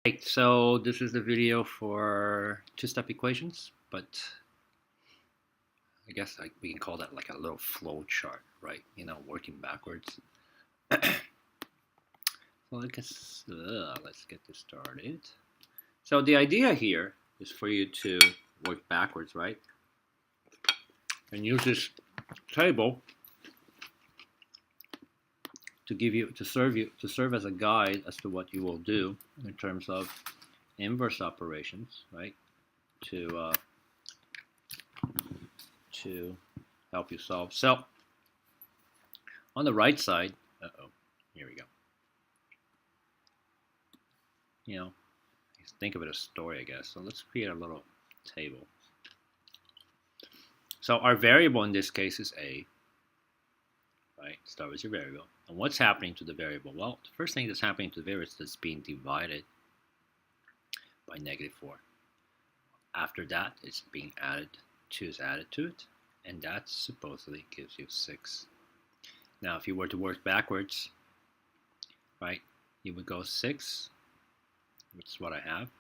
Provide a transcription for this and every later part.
Right, so this is the video for two-step equations, but I guess we can call that like a little flow chart, right? You know, working backwards. So let's get this started. So the idea here is for you to work backwards, right? And use this table to serve as a guide as to what you will do in terms of inverse operations, right? To help you solve. So on the right side, here we go. You know, think of it as a story, I guess. So let's create a little table. So our variable in this case is a, right? Start with your variable. And what's happening to the variable? Well, the first thing that's happening to the variable is that it's being divided by -4. After that, it's being added, 2 is added to it, and that supposedly gives you 6. Now, if you were to work backwards, right, you would go 6, which is what I have.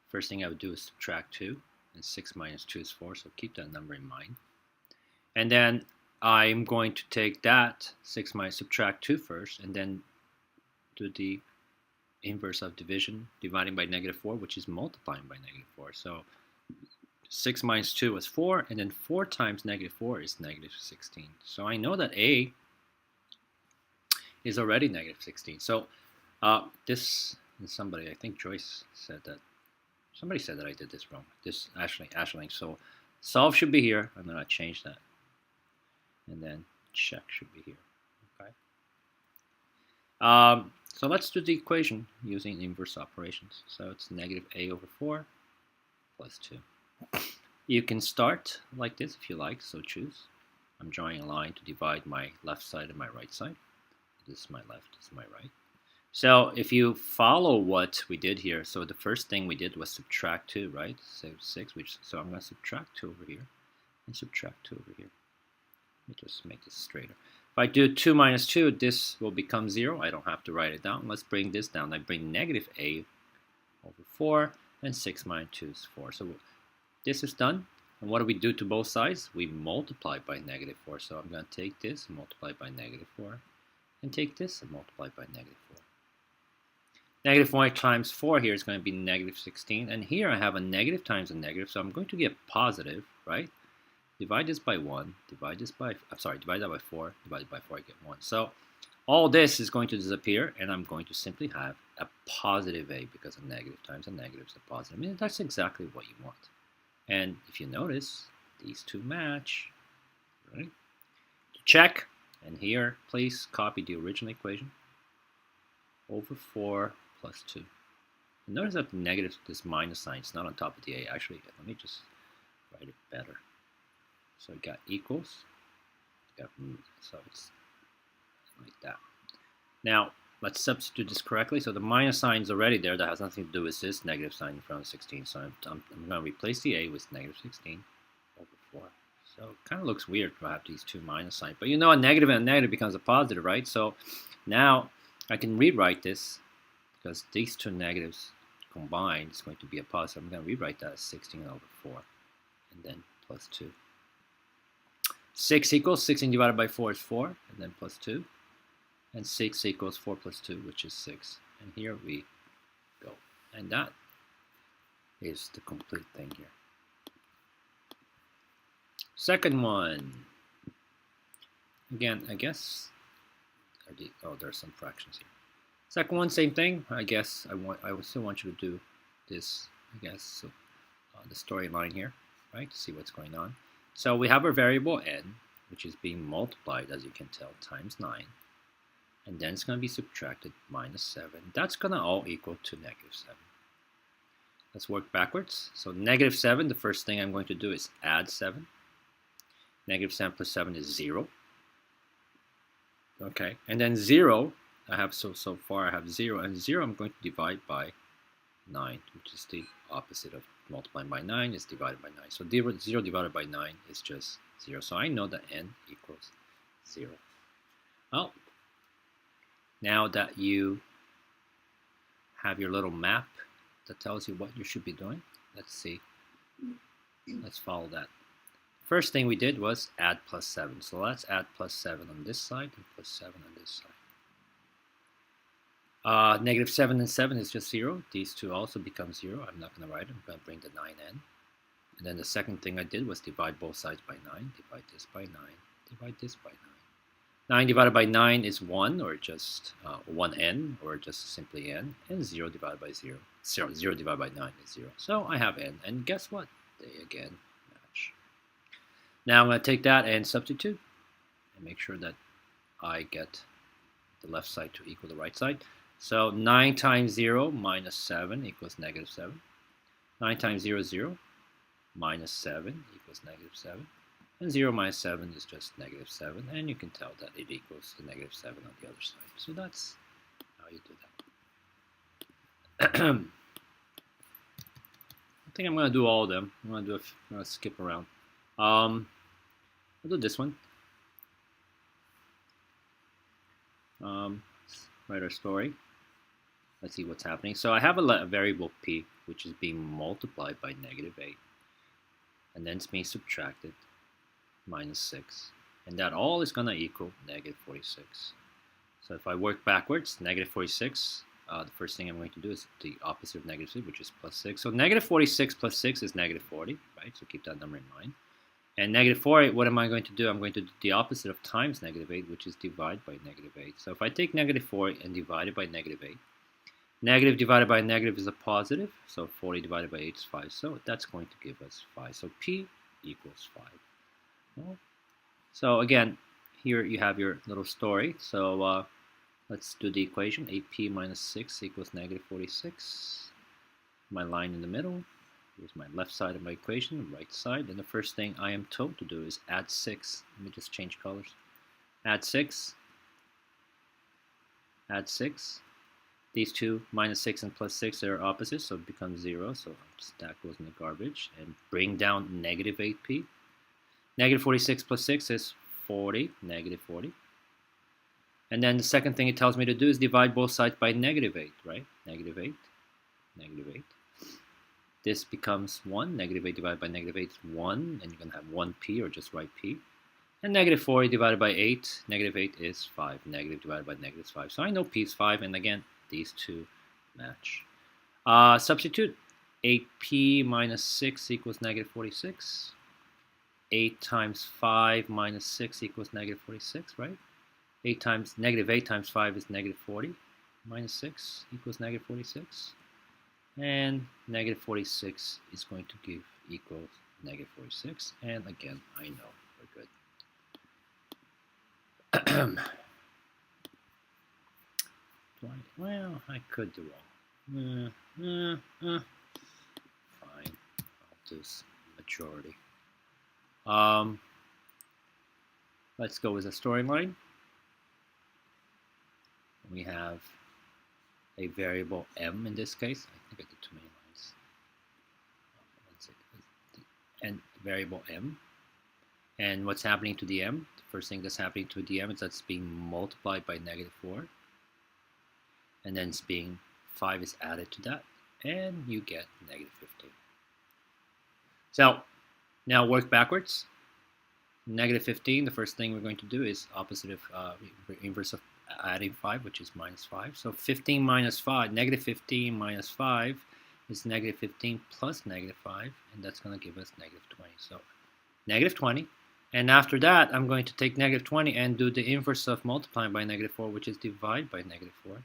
First thing I would do is subtract 2, and 6 minus 2 is 4, so keep that number in mind. And then I'm going to take that 6 minus subtract 2 first, and then do the inverse of division, dividing by -4, which is multiplying by -4. So 6 minus 2 is 4, and then 4 times -4 is -16. So I know that A is already -16. So this, and somebody, I think Joyce said that, somebody said that I did this wrong. This Ashling. So solve should be here. I'm going to change that. And then check should be here. Okay. So let's do the equation using inverse operations. So it's -A/4 plus 2. You can start like this if you like, so choose. I'm drawing a line to divide my left side and my right side. This is my left, this is my right. So if you follow what we did here, so the first thing we did was subtract 2, right? So 6, so I'm going to subtract 2 over here and subtract 2 over here. Let me just make this straighter. If I do 2 minus 2, this will become 0. I don't have to write it down. Let's bring this down. I bring -A/4, and 6 minus 2 is 4. So this is done. And what do we do to both sides? We multiply by -4. So I'm going to take this and multiply by -4, and take this and multiply by -4. -4 times 4 here is going to be -16. And here I have a negative times a negative, so I'm going to get positive, right? Divide this by 1, divide that by 4, divided by 4, I get 1. So all this is going to disappear, and I'm going to simply have a positive A, because a negative times a negative is a positive. I mean, that's exactly what you want. And if you notice, these two match, right? Check, and here, please copy the original equation over 4 plus 2. And notice that the negative, this minus sign, is not on top of the A. Actually, let me just write it better. So we got equals, so it's like that. Now, let's substitute this correctly. So the minus sign is already there. That has nothing to do with this negative sign in front of 16. So I'm going to replace the A with -16 over 4. So it kind of looks weird to have these two minus signs. But you know, a negative and a negative becomes a positive, right? So now I can rewrite this, because these two negatives combined is going to be a positive. I'm going to rewrite that as 16 over 4, and then plus 2. 6 equals 16 divided by 4 is 4, and then plus 2. And 6 equals 4 plus 2, which is 6. And here we go. And that is the complete thing here. Second one. Again, I guess, there's some fractions here. Second one, same thing. I guess I would still want you to do this, I guess, so, the storyline here, right, to see what's going on. So we have our variable n, which is being multiplied, as you can tell, times 9. And then it's going to be subtracted -7. That's going to all equal to -7. Let's work backwards. So -7, the first thing I'm going to do is add 7. -7 plus 7 is 0. Okay, and then 0, I have, so far I have 0, and 0 I'm going to divide by 9, which is the opposite of multiplying by 9, is divided by 9. So 0 divided by 9 is just 0. So I know that n equals 0. Well, now that you have your little map that tells you what you should be doing. Let's see. Let's follow that. First thing we did was add plus 7. So let's add plus 7 on this side and plus 7 on this side. Negative 7 and 7 is just 0. These two also become 0. I'm not going to write it. I'm going to bring the 9 in. And then the second thing I did was divide both sides by 9. Divide this by 9. Divide this by 9. 9 divided by 9 is 1, or just 1n, or just simply n. And 0 divided by 0. 0 divided by 9 is 0. So I have n. And guess what? They again match. Now I'm going to take that and substitute. And make sure that I get the left side to equal the right side. So 9 times 0 minus 7 equals negative 7. 9 times 0 is 0. Minus 7 equals negative 7. And 0 minus 7 is just negative 7. And you can tell that it equals the negative 7 on the other side. So that's how you do that. I think I'm going to do all of them. I'm going to skip around. I'll do this one. Write our story. Let's see what's happening. So I have a variable p, which is being multiplied by negative 8. And then it's being subtracted, minus 6. And that all is going to equal negative 46. So if I work backwards, negative 46, the first thing I'm going to do is the opposite of negative 6, which is plus 6. So negative 46 plus 6 is negative 40, right? So keep that number in mind. And negative 4, what am I going to do? I'm going to do the opposite of times negative 8, which is divide by negative 8. So if I take negative 4 and divide it by negative 8, negative divided by negative is a positive, so 40 divided by 8 is 5. So that's going to give us 5. So P equals 5. Well, so again, here you have your little story. So let's do the equation. 8P minus 6 equals negative 46. My line in the middle. Here's my left side of my equation, right side. And the first thing I am told to do is add 6. Let me just change colors. Add 6. Add 6. These two, minus 6 and plus 6, are opposites, so it becomes 0. So that goes in the garbage. And bring down negative 8p. Negative 46 plus 6 is 40, negative 40. And then the second thing it tells me to do is divide both sides by negative 8, right? Negative 8, negative 8. This becomes 1. Negative 8 divided by negative 8 is 1. And you can have 1p or just write p. And negative 40 divided by 8, negative 8 is 5. Negative divided by negative is 5. So I know p is 5. And again, these two match. Substitute. 8p minus 6 equals negative 46. 8 times 5 minus 6 equals negative 46, right? Negative 8 times 5 is negative 40. Minus 6 equals negative 46. And negative 46 is going to give equals negative 46. And again, I know we're good. Well, I could do all. Fine. I'll do majority. Let's go with a storyline. We have a variable m in this case. I think I did too many lines. And variable m. And what's happening to the m? The first thing that's happening to the m is that's being multiplied by negative 4. And then 5 is added to that. And you get negative 15. So now work backwards. Negative 15, the first thing we're going to do is opposite of inverse of adding 5, which is minus 5. So 15 minus 5, negative 15 minus 5 is negative 15 plus negative 5, and that's going to give us negative 20. So negative 20. And after that, I'm going to take negative 20 and do the inverse of multiplying by negative 4, which is divide by negative 4.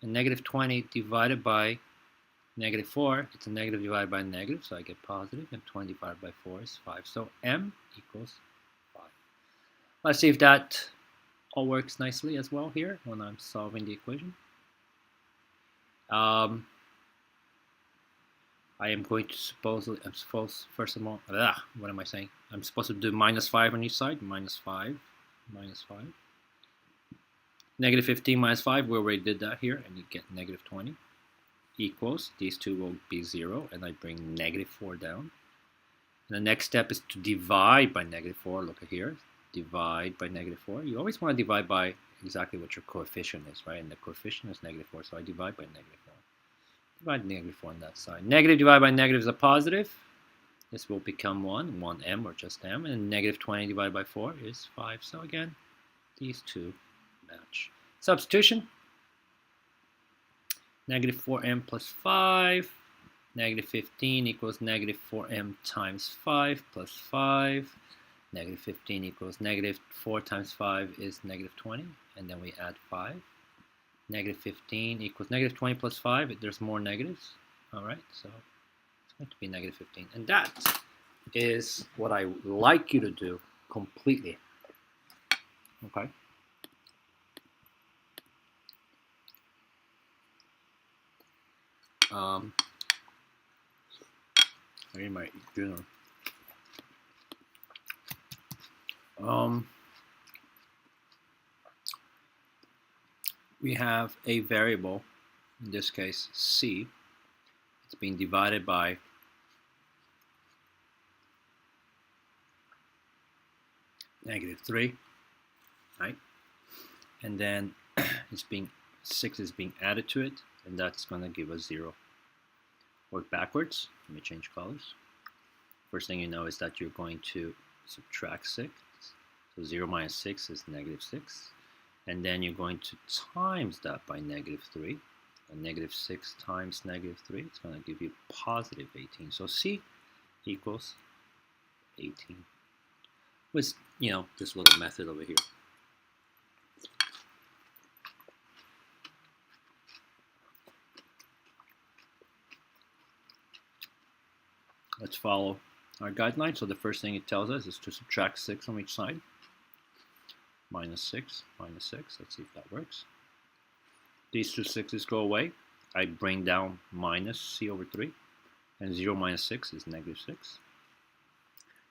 And negative 20 divided by negative 4, it's a negative divided by negative, so I get positive, and 20 divided by 4 is 5. So m equals 5. Let's see if that all works nicely as well here when I'm solving the equation. I am going to first of all, what am I saying? I'm supposed to do minus 5 on each side, minus 5, minus 5. Negative 15 minus 5, we already did that here, and you get negative 20. Equals, these two will be 0, and I bring negative 4 down. And the next step is to divide by negative 4. Look at here, divide by negative 4. You always want to divide by exactly what your coefficient is, right? And the coefficient is negative 4, so I divide by negative 4. Divide negative 4 on that side. Negative divided by negative is a positive. This will become 1m or just m, and negative 20 divided by 4 is 5. So again, these two match. Substitution. Negative 4m plus 5. Negative 15 equals negative 4m times 5 plus 5. Negative 15 equals negative 4 times 5 is negative 20. And then we add 5. Negative 15 equals negative 20 plus 5. There's more negatives. All right, so it's going to be negative 15. And that is what I would like you to do completely. Okay. I need my dinner. We have a variable, in this case c. It's being divided by negative 3, right? And then it's being 6 is being added to it, and that's going to give us 0. Work backwards. Let me change colors. First thing you know is that you're going to subtract 6. So 0 minus 6 is negative 6. And then you're going to times that by negative 3. And negative 6 times negative 3, it's going to give you positive 18. So C equals 18. With, this little method over here. Let's follow our guideline. So the first thing it tells us is to subtract 6 on each side. Minus 6, minus 6. Let's see if that works. These two 6's go away. I bring down minus c over 3. And 0 minus 6 is negative 6.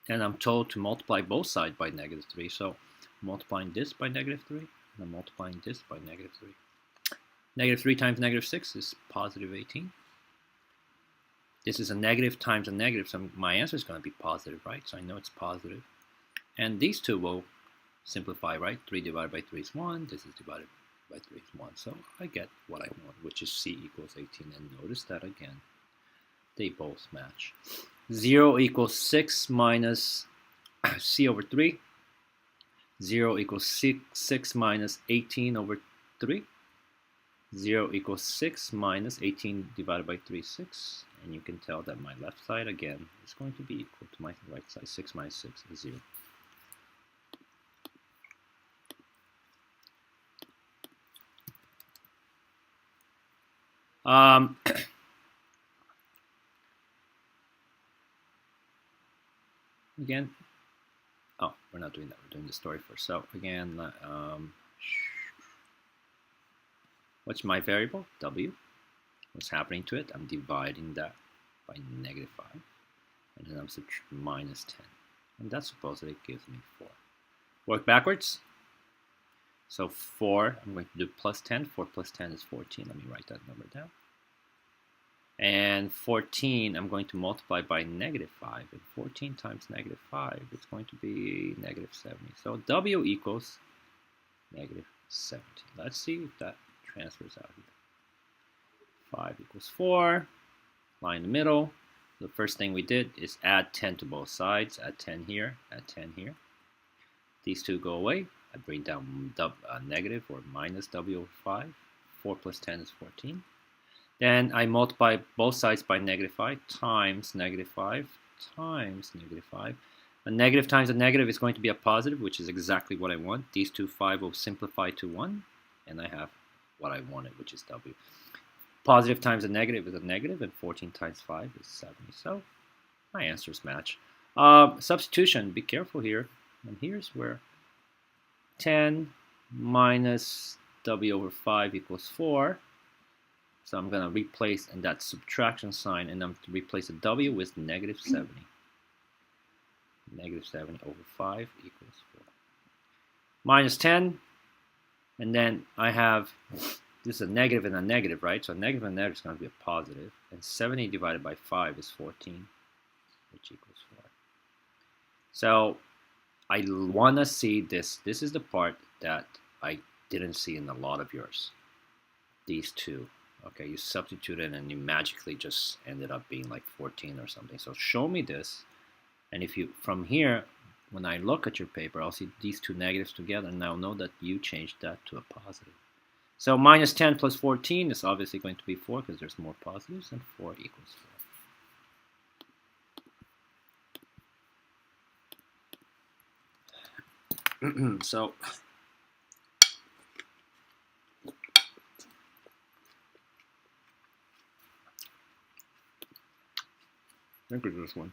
And I'm told to multiply both sides by negative 3. So multiplying this by negative 3, and I'm multiplying this by negative 3. Negative 3 times negative 6 is positive 18. This is a negative times a negative, so my answer is going to be positive, right? So I know it's positive. And these two will simplify, right? 3 divided by 3 is 1. This is divided by 3 is 1. So I get what I want, which is c equals 18. And notice that again, they both match. 0 equals 6 minus c over 3. 0 equals 6 minus 18 over 3. 0 equals 6 minus 18 divided by 3 is 6. And you can tell that my left side, again, is going to be equal to my right side. 6 minus 6 is 0. Again, oh, we're not doing that. We're doing the story first. So again, what's my variable? W. What's happening to it? I'm dividing that by negative 5. And then I'm minus 10. And that supposedly gives me 4. Work backwards. So 4, I'm going to do plus 10. 4 plus 10 is 14. Let me write that number down. And 14, I'm going to multiply by negative 5. And 14 times negative 5, it's going to be negative 70. So W equals negative 70. Let's see if that transfers out here. 5 equals 4. Line in the middle. The first thing we did is add 10 to both sides. Add 10 here, add 10 here. These two go away. I bring down negative or minus W over 5. 4 plus 10 is 14. Then I multiply both sides by negative 5 times negative 5 times negative 5. A negative times a negative is going to be a positive, which is exactly what I want. These two 5 will simplify to 1, and I have what I wanted, which is W. Positive times a negative is a negative, and 14 times 5 is 70. So my answers match. Substitution, be careful here. And here's where 10 minus W over 5 equals 4. So I'm going to replace in that subtraction sign, and I'm to replace a W with negative 70. Negative 70 over 5 equals 4. Minus 10, and then I have, this is a negative and a negative, right? So a negative and a negative is going to be a positive, and 70 divided by 5 is 14, which equals 4. So I want to see this. This is the part that I didn't see in a lot of yours. These two. Okay, you substituted and you magically just ended up being like 14 or something. So show me this. And if you, from here, when I look at your paper, I'll see these two negatives together, and I'll know that you changed that to a positive. So minus 10 plus 14 is obviously going to be 4 because there's more positives, and 4 equals 4. So I think it's this one.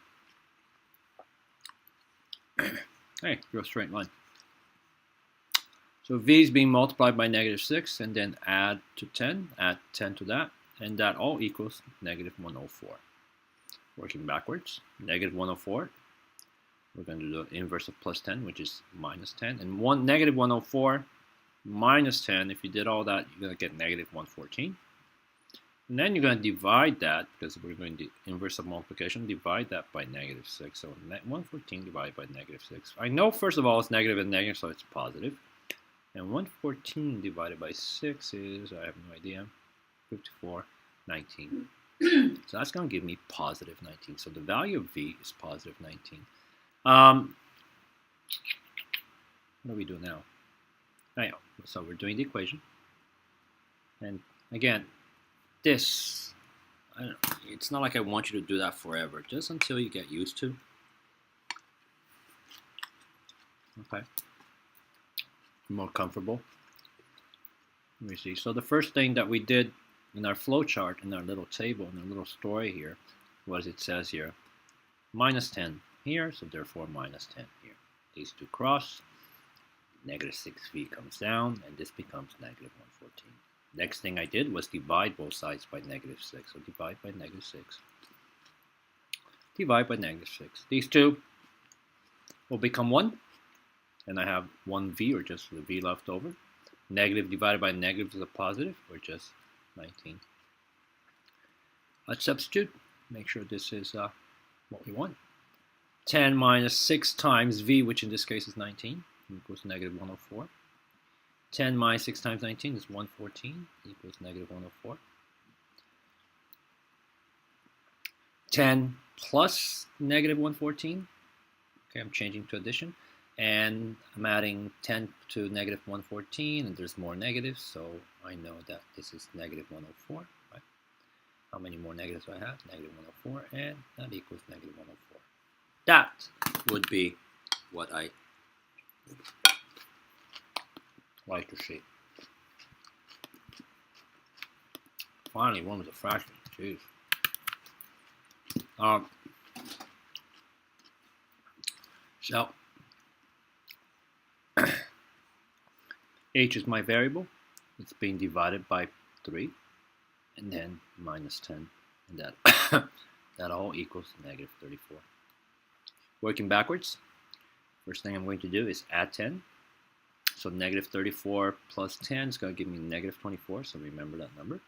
Hey, you're a straight line. So v is being multiplied by negative 6, and then add to 10, add 10 to that, and that all equals negative 104. Working backwards, negative 104. We're going to do the inverse of plus 10, which is minus 10. And negative 104 minus 10, if you did all that, you're going to get negative 114. And then you're going to divide that, because we're going to inverse of multiplication, divide that by negative 6. So 114 divided by negative 6. I know, first of all, it's negative and negative, so it's positive. And 114 divided by 6 is, I have no idea, 54, 19. So that's going to give me positive 19. So the value of v is positive 19. What do we do now? So we're doing the equation. And again, this, I don't know, it's not like I want you to do that forever, just until you get used to. Okay. More comfortable. Let me see. So the first thing that we did in our flow chart, in our little table, in our little story here, was it says here, minus 10 here, so therefore minus 10 here. These two cross, negative 6v comes down, and this becomes negative 114. Next thing I did was divide both sides by negative 6. So divide by negative 6. Divide by negative 6. These two will become 1. And I have 1v, or just the v left over. Negative divided by negative is a positive, or just 19. Let's substitute. Make sure this is what we want. 10 minus 6 times v, which in this case is 19, equals negative 104. 10 minus 6 times 19 is 114, equals negative 104. 10 plus negative 114. Okay, I'm changing to addition. And I'm adding 10 to negative 114, and there's more negatives, so I know that this is negative 104. Right? How many more negatives do I have? Negative 104, and that equals negative 104. That would be what I like to see. Finally, one with a fraction. Jeez. So h is my variable. It's being divided by 3, and then minus 10, and that that all equals negative 34. Working backwards, first thing I'm going to do is add 10. So negative 34 plus 10 is going to give me negative 24, so remember that number.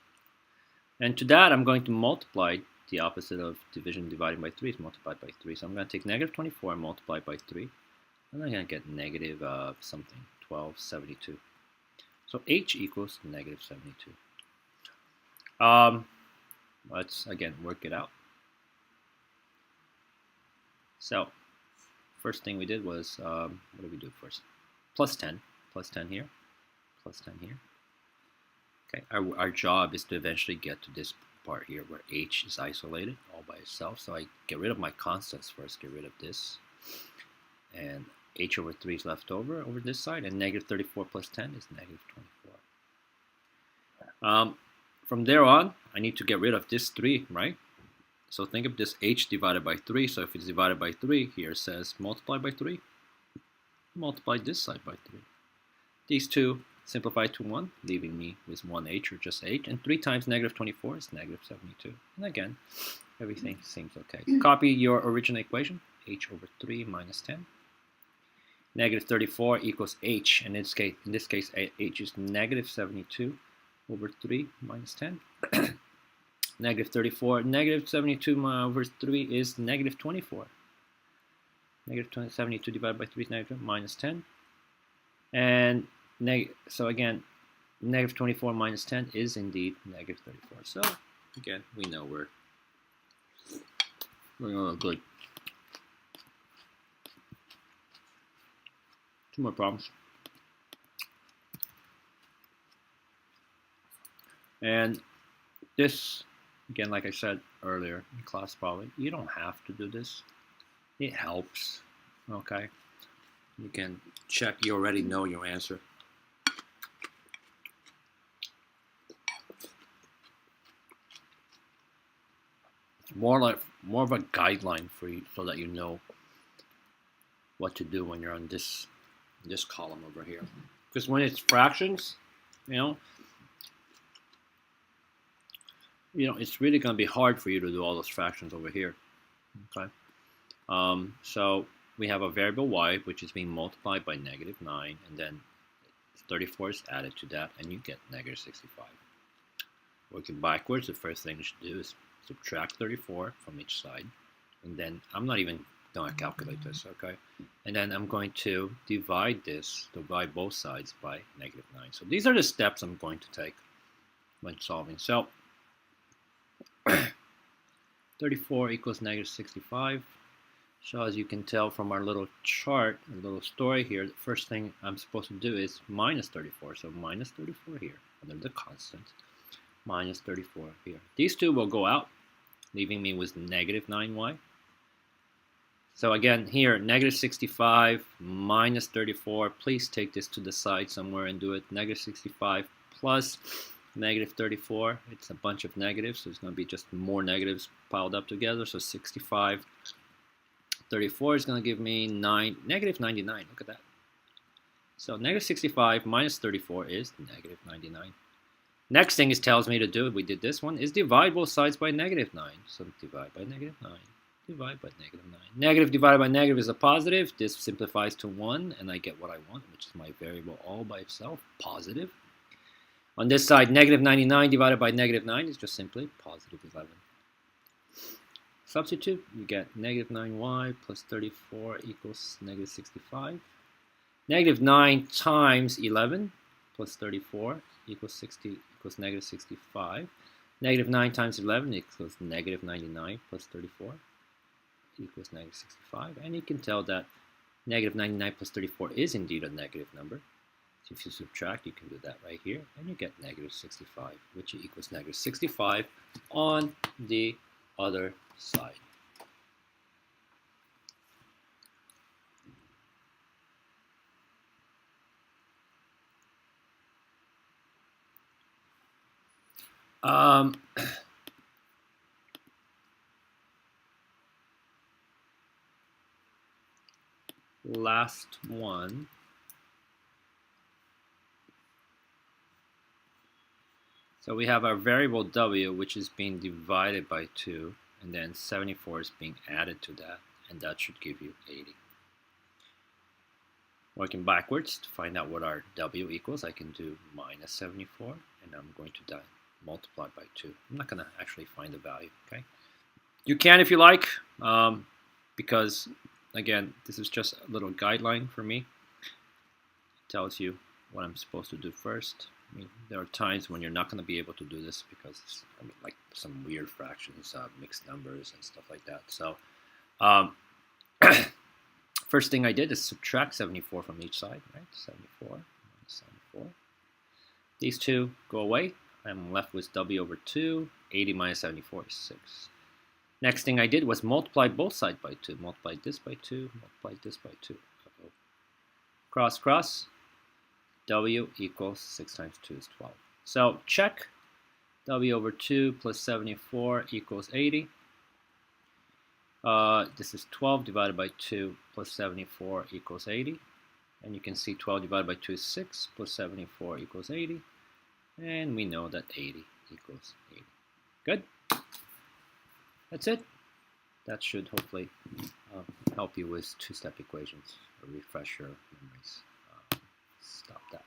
And to that, I'm going to multiply. The opposite of division dividing by 3 is multiplied by 3. So I'm going to take negative 24 and multiply by 3. And I'm going to get negative something, 1272. So h equals negative 72. Let's, again, work it out. So first thing we did was, what did we do first? Plus 10 here, plus 10 here. Okay, our job is to eventually get to this part here where h is isolated all by itself. So I get rid of my constants first, get rid of this. And h over 3 is left over this side, and negative 34 plus 10 is negative 24. From there on, I need to get rid of this 3, right? So think of this h divided by 3. So if it's divided by 3, here it says multiply by 3. Multiply this side by 3. These two simplify to 1, leaving me with 1h, or just h. And 3 times negative 24 is negative 72. And again, everything seems okay. Copy your original equation, h over 3 minus 10. Negative 34 equals h. And in this case, h is negative 72 over 3 minus 10. Negative 34, negative 72 over 3 is negative 24. Negative 72 divided by 3 is negative minus 10. And so again, negative 24 minus 10 is indeed negative 34. So again, we know we're good. Two more problems. And this, again, like I said earlier in class probably, you don't have to do this. It helps, okay? You can check, you already know your answer. More of a guideline for you so that you know what to do when you're on this column over here. Because when it's fractions, you know, it's really going to be hard for you to do all those fractions over here. Okay. So we have a variable y, which is being multiplied by negative 9, and then 34 is added to that, and you get negative 65. Working backwards, the first thing you should do is subtract 34 from each side, and then I'm not even going to calculate this, okay? And then I'm going to divide both sides by negative 9. So these are the steps I'm going to take when solving. So 34 equals negative 65. So as you can tell from our little chart, a little story here, the first thing I'm supposed to do is minus 34. So minus 34 here, under the constant, minus 34 here. These two will go out, leaving me with negative 9y. So again, here, negative 65 minus 34. Please take this to the side somewhere and do it. Negative 65 plus negative 34. It's a bunch of negatives, so it's going to be just more negatives piled up together. So 65 34 is going to give me negative 99. Look at that. So negative 65 minus 34 is negative 99. Next thing it tells me to do, we did this one, is divide both sides by negative 9. So divide by negative 9. Divide by negative 9. Negative divided by negative is a positive. This simplifies to 1, and I get what I want, which is my variable all by itself, positive. On this side, negative 99 divided by negative 9 is just simply positive 11. Substitute, you get negative 9y plus 34 equals negative 65. Negative 9 times 11 plus 34 equals negative 65. Negative 9 times 11 equals negative 99 plus 34 equals negative 65. And you can tell that negative 99 plus 34 is indeed a negative number. So if you subtract, you can do that right here, and you get negative 65, which equals negative 65 on the other side. Last one. So we have our variable w, which is being divided by 2, and then 74 is being added to that, and that should give you 80. Working backwards to find out what our w equals, I can do minus 74, and I'm going to multiply by 2. I'm not going to actually find the value, okay? You can if you like, because, again, this is just a little guideline for me. It tells you what I'm supposed to do first. I mean, there are times when you're not going to be able to do this because, I mean, like some weird fractions, mixed numbers and stuff like that. So, first thing I did is subtract 74 from each side, right? 74 minus 74. These two go away. I'm left with w over 2. 80 minus 74 is 6. Next thing I did was multiply both sides by 2. Multiply this by 2. Multiply this by 2. Uh-oh. Cross, cross. W equals 6 times 2 is 12. So check. W over 2 plus 74 equals 80. This is 12 divided by 2 plus 74 equals 80. And you can see 12 divided by 2 is 6 plus 74 equals 80. And we know that 80 equals 80. Good? That's it. That should hopefully help you with two-step equations or refresh your memories. Stop that.